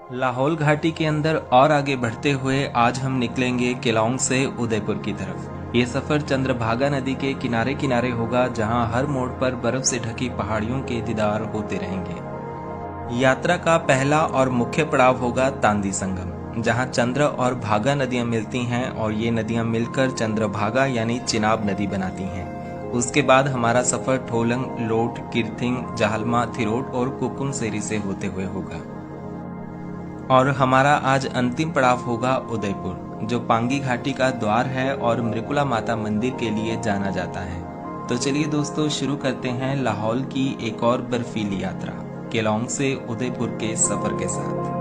लाहौल घाटी के अंदर और आगे बढ़ते हुए आज हम निकलेंगे केलांग से उदयपुर की तरफ। ये सफर चंद्रभागा नदी के किनारे किनारे होगा, जहां हर मोड़ पर बर्फ से ढकी पहाड़ियों के दीदार होते रहेंगे। यात्रा का पहला और मुख्य पड़ाव होगा तांदी संगम, जहां चंद्र और भागा नदियां मिलती हैं और ये नदियां मिलकर चंद्रभागा यानी चिनाब नदी बनाती हैं। उसके बाद हमारा सफर ठोलंग, लोट, किरथिंग, जाहलमा, थिरोट और कुकुम सेरी से होते हुए होगा। और हमारा आज अंतिम पड़ाव होगा उदयपुर, जो पांगी घाटी का द्वार है और मृकुला माता मंदिर के लिए जाना जाता है। तो चलिए दोस्तों, शुरू करते हैं लाहौल की एक और बर्फीली यात्रा केलांग से उदयपुर के सफर के साथ।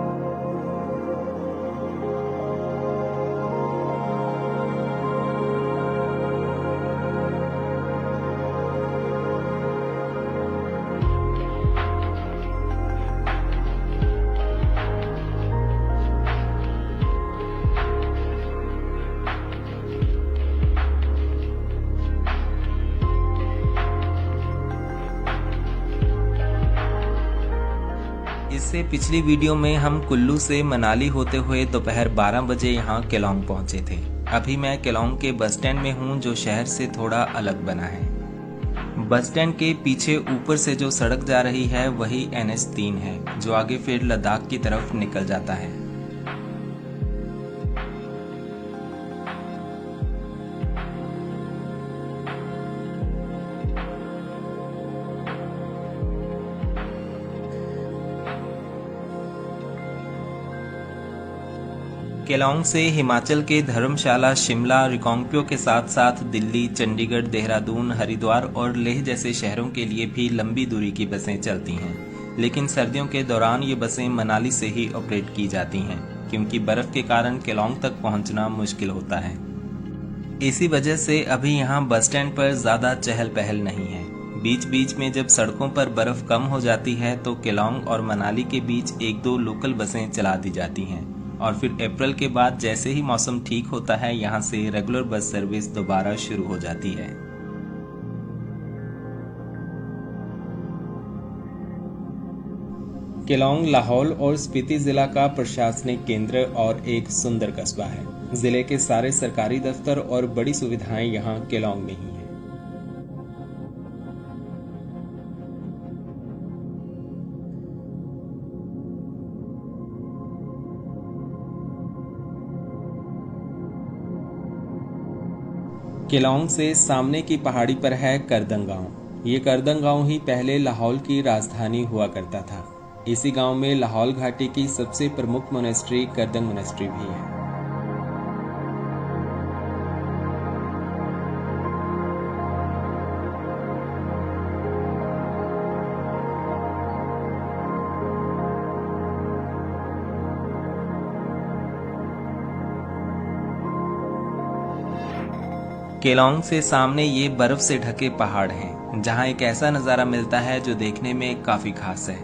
इससे पिछली वीडियो में हम कुल्लू से मनाली होते हुए दोपहर 12 बजे यहाँ केलांग पहुंचे थे। अभी मैं केलांग के बस स्टैंड में हूँ, जो शहर से थोड़ा अलग बना है। बस स्टैंड के पीछे ऊपर से जो सड़क जा रही है वही NH3 है, जो आगे फिर लद्दाख की तरफ निकल जाता है। केलांग से हिमाचल के धर्मशाला, शिमला, रिकांगपिओ के साथ साथ दिल्ली, चंडीगढ़, देहरादून, हरिद्वार और लेह जैसे शहरों के लिए भी लंबी दूरी की बसें चलती हैं। लेकिन सर्दियों के दौरान ये बसें मनाली से ही ऑपरेट की जाती हैं, क्योंकि बर्फ के कारण केलांग तक पहुंचना मुश्किल होता है। इसी वजह से अभी यहाँ बस स्टैंड पर ज्यादा चहल पहल नहीं है। बीच बीच में जब सड़कों पर बर्फ कम हो जाती है तो केलांग और मनाली के बीच एक दो लोकल बसें चला दी जाती हैं, और फिर अप्रैल के बाद जैसे ही मौसम ठीक होता है, यहाँ से रेगुलर बस सर्विस दोबारा शुरू हो जाती है। केलांग लाहौल और स्पीति जिला का प्रशासनिक केंद्र और एक सुंदर कस्बा है। जिले के सारे सरकारी दफ्तर और बड़ी सुविधाएं यहाँ केलांग में ही हैं। केलांग से सामने की पहाड़ी पर है करदंग गांव। ये करदंग गांव ही पहले लाहौल की राजधानी हुआ करता था। इसी गांव में लाहौल घाटी की सबसे प्रमुख मोनेस्ट्री करदंग मोनेस्ट्री भी है। केलांग से सामने ये बर्फ से ढके पहाड़ हैं, जहां एक ऐसा नज़ारा मिलता है जो देखने में काफी खास है।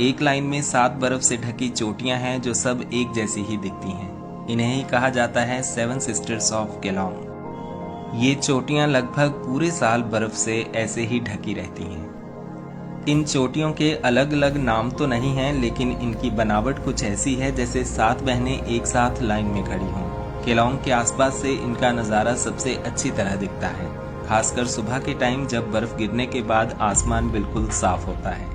एक लाइन में 7 बर्फ से ढकी चोटियां हैं, जो सब एक जैसी ही दिखती हैं। इन्हें ही कहा जाता है 7 सिस्टर्स ऑफ केलांग। ये चोटियां लगभग पूरे साल बर्फ से ऐसे ही ढकी रहती हैं। इन चोटियों के अलग अलग नाम तो नहीं हैं, लेकिन इनकी बनावट कुछ ऐसी है जैसे 7 बहनें एक साथ लाइन में खड़ी हों। केलांग के आसपास से इनका नज़ारा सबसे अच्छी तरह दिखता है, खासकर सुबह के टाइम जब बर्फ गिरने के बाद आसमान बिल्कुल साफ होता है।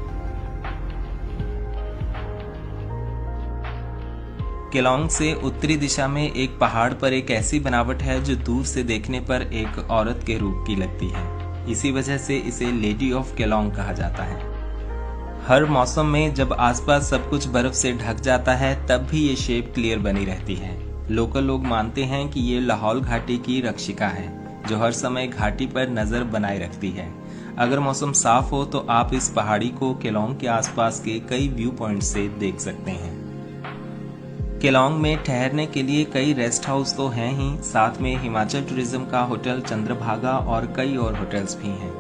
केलांग से उत्तरी दिशा में एक पहाड़ पर एक ऐसी बनावट है जो दूर से देखने पर एक औरत के रूप की लगती है। इसी वजह से इसे लेडी ऑफ केलांग कहा जाता है। हर मौसम में जब आसपास सब कुछ बर्फ से ढक जाता है, तब भी ये शेप क्लियर बनी रहती है। लोकल लोग मानते हैं कि ये लाहौल घाटी की रक्षिका है, जो हर समय घाटी पर नजर बनाए रखती है। अगर मौसम साफ हो तो आप इस पहाड़ी को केलांग के आसपास के कई व्यू पॉइंट से देख सकते हैं। केलांग में ठहरने के लिए कई रेस्ट हाउस तो हैं ही, साथ में हिमाचल टूरिज्म का होटल चंद्रभागा और कई और होटल्स भी हैं।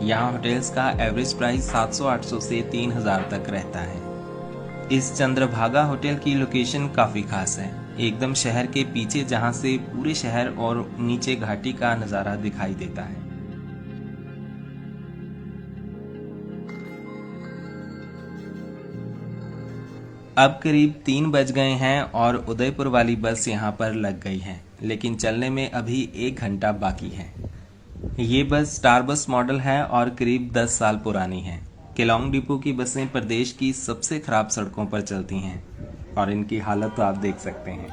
यहाँ होटल्स का एवरेज प्राइस 700-800 से 3000 तक रहता है। इस चंद्रभागा होटल की लोकेशन काफी खास है, एकदम शहर के पीछे, जहां से पूरे शहर और नीचे घाटी का नजारा दिखाई देता है। अब करीब 3 बज गए हैं और उदयपुर वाली बस यहाँ पर लग गई है, लेकिन चलने में अभी 1 घंटा बाकी है। ये बस स्टार बस मॉडल है और करीब 10 साल पुरानी है। केलोंग डिपो की बसें प्रदेश की सबसे खराब सड़कों पर चलती हैं और इनकी हालत तो आप देख सकते हैं।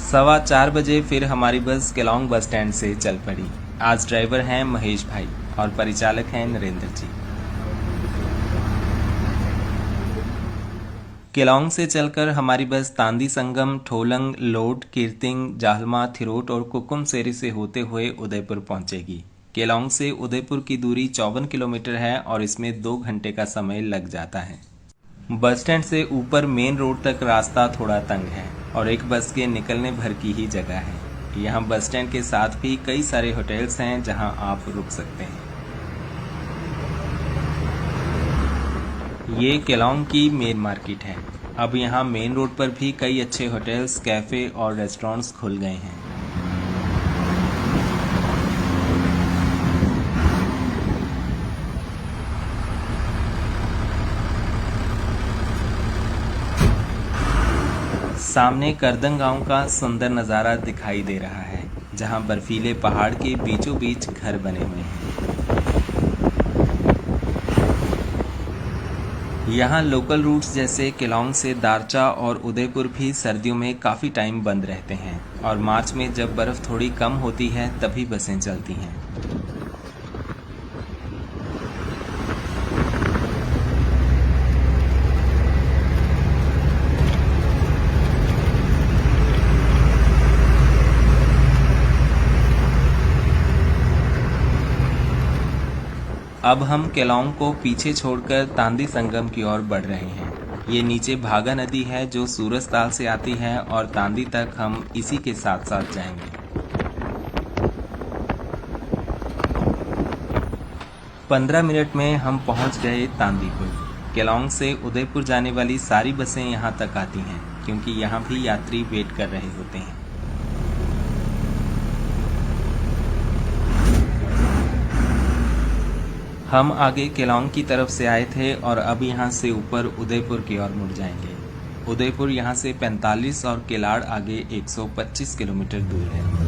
4:15 बजे फिर हमारी बस केलोंग बस स्टैंड से चल पड़ी। आज ड्राइवर हैं महेश भाई और परिचालक हैं नरेंद्र जी। केलोंग से चलकर हमारी बस तांदी संगम, ठोलंग, लोड, कीर्तिंग, जाहलमा, थिरोट और कुकुमसेरी से होते हुए उदयपुर पहुंचेगी। केलोंग से उदयपुर की दूरी 54 किलोमीटर है और इसमें 2 घंटे का समय लग जाता है। बस स्टैंड से ऊपर मेन रोड तक रास्ता थोड़ा तंग है और एक बस के निकलने भर की ही जगह है। यहाँ बस स्टैंड के साथ भी कई सारे होटल्स हैं जहाँ आप रुक सकते हैं। ये केलोंग की मेन मार्केट है। अब यहाँ मेन रोड पर भी कई अच्छे होटल्स, कैफे और रेस्टोरेंट्स खुल गए हैं। सामने करदंग गांव का सुंदर नज़ारा दिखाई दे रहा है, जहां बर्फीले पहाड़ के बीचों बीच घर बने हुए हैं। यहाँ लोकल रूट्स जैसे केलोंग से दारचा और उदयपुर भी सर्दियों में काफ़ी टाइम बंद रहते हैं और मार्च में जब बर्फ़ थोड़ी कम होती है तभी बसें चलती हैं। अब हम केलोंग को पीछे छोड़कर तांदी संगम की ओर बढ़ रहे हैं। ये नीचे भागा नदी है जो सूरजताल से आती है और तांदी तक हम इसी के साथ साथ जाएंगे। 15 मिनट में हम पहुंच गए तांदीपुर। केलोंग से उदयपुर जाने वाली सारी बसें यहाँ तक आती हैं क्योंकि यहाँ भी यात्री वेट कर रहे होते हैं। हम आगे केलोंग की तरफ से आए थे और अब यहाँ से ऊपर उदयपुर की ओर मुड़ जाएंगे। उदयपुर यहाँ से 45 और केलाड़ आगे 125 किलोमीटर दूर है।